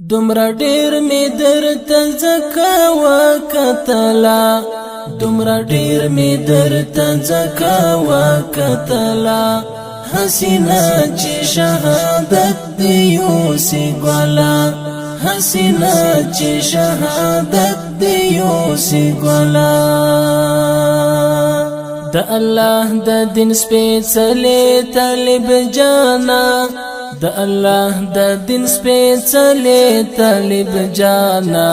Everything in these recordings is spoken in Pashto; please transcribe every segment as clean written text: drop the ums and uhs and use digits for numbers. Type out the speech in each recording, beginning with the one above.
دومره ډیر می درته ځکه وکتلا دومره ډیر می درته ځکه وکتلا حسینه چې شهادت دی یوسي ګلا حسینه چې شهادت دی یوسي ګلا د الله د دین سپېڅلې طالب جانا د الله د دین سپېڅلې طالب جانا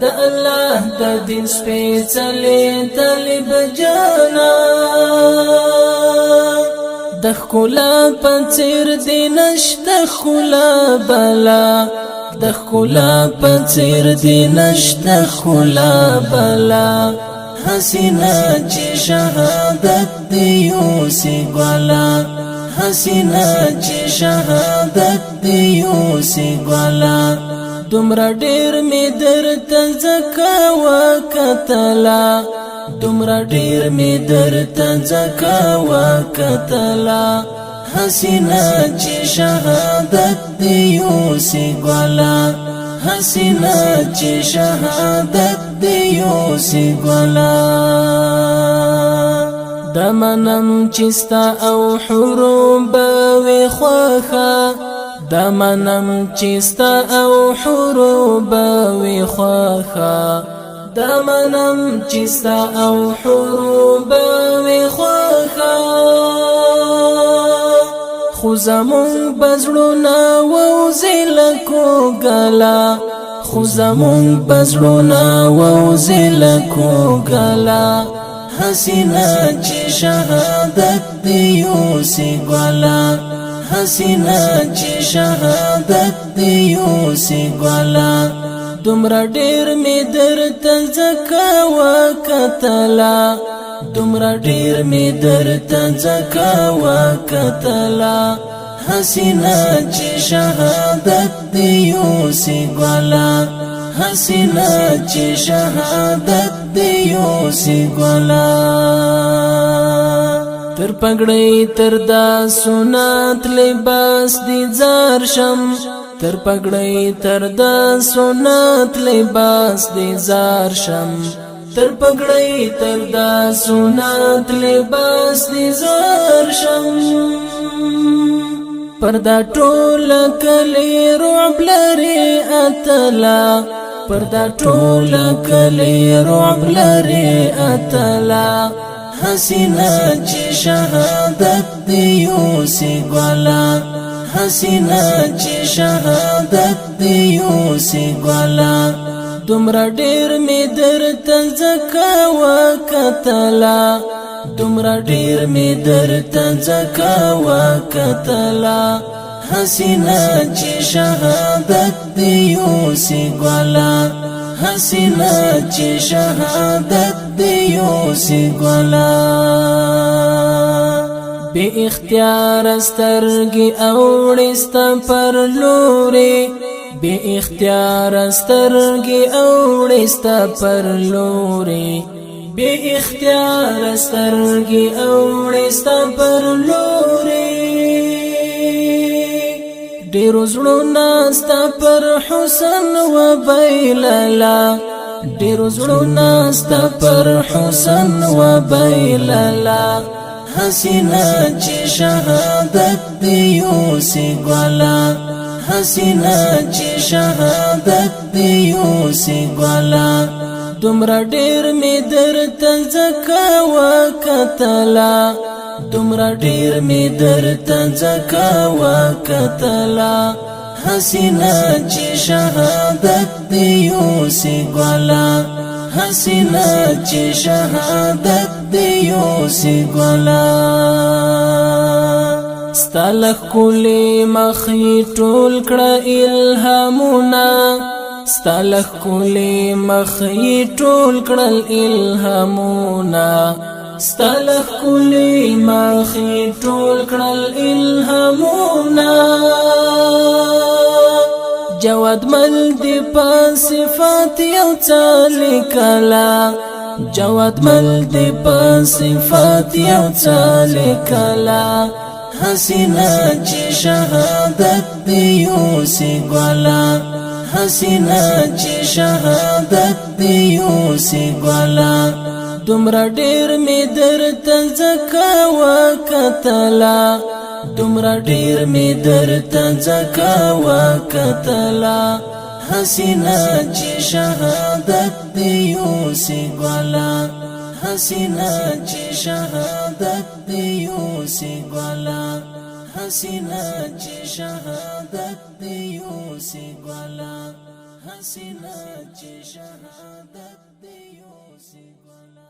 د الله د دین سپېڅلې طالب جانا د ښکلا په څېر دې نشته ښکلا بلا د ښکلا په څېر دې نشته ښکلا بلا حسینه چې شهادت دی یوسي ګلا حسینه چې شهادت دی یوسي ګلا دومره ډیر می درته ځکه وکتلا دومره ډیر می درته ځکه وکتلا حسینه چې شهادت دی یوسي ګلا حسینه چې شهادت دی یوسي ګلا دمنم چستا او حروب وی خوخه دمنم چستا او حروب وی خوخه دمنم چستا او حروب وی خوخه خو زمون بزړونه ووزي لکو ګلا خو زمون بزړونه ووزي لکو ګلا حسینه چې شهادت دی یوسي ګلا حسینه چې شهادت دی یوسي ګلا دومره ډیر می درته ځکه وکتلا دومره ډیر می درته ځکه وکتلا حسینه چې شهادت دی یوسي ګلا حسینه چې شهادت دی یوسي ګلا تر پګړې تر دا سنت لباس دی زار شم تر پګړې تر دا سنت لباس دی زار شم تر پګړې تر دا سنت لباس دی زار شم پردا ټول کلی رعب لري اتلا پردا ټول کلی رعب لري اتلا حسینه چې شهادت دی یوسي ګلا حسینه چې شهادت دی یوسي ګلا دومره ډیر می درته ځکه وکتلا دومره ډیر می درته ځکه وکتلا حسینه چې شهادت دی یوسي ګلا حسینه چې شهادت دی یوسي ګلا بی اختیار سترګي اوړستا پر لوري بی اختیار سترګي اوړستا پر لوري بی اختیار سترګي اوړستا پر لوري ډیرو زړونه ستا پر حسن و بیللا ډیرو زړونه ستا پر حسن و بیللا حسینه چې شهادت دی یوسي ګلا حسینه چې شهادت دی یوسي ګلا دومره ډیر می درته ځکه وکتلا دومره ډیر می درته ځکه وکتلا حسینه چې شهادت دی یوسي ګلا حسینه چې شهادت دی یوسي ګلا ستالخ کلی مخی ټول کړه الهامونه ستالخ کلی مخی ټول کړه الهامونه ستالخ کلی مخی ټول کړه الهامونه جواد مل دی په صفات یو څه لیکلا جواد مل دی په صفات یو څه لیکلا حسینه چې شهادت دی یوسي ګلا حسینا چې شهادت دی یوسی ګلا دومره ډیر می درته زکا وکتلا دومره ډیر می درته زکا وکتلا حسینا چې شهادت دی یوسی ګلا حسینا چې شهادت دی یوسی ګلا حسینا چې شهادت دی یوسی ګلا حسینا چې شهادت دی یوسی ګلا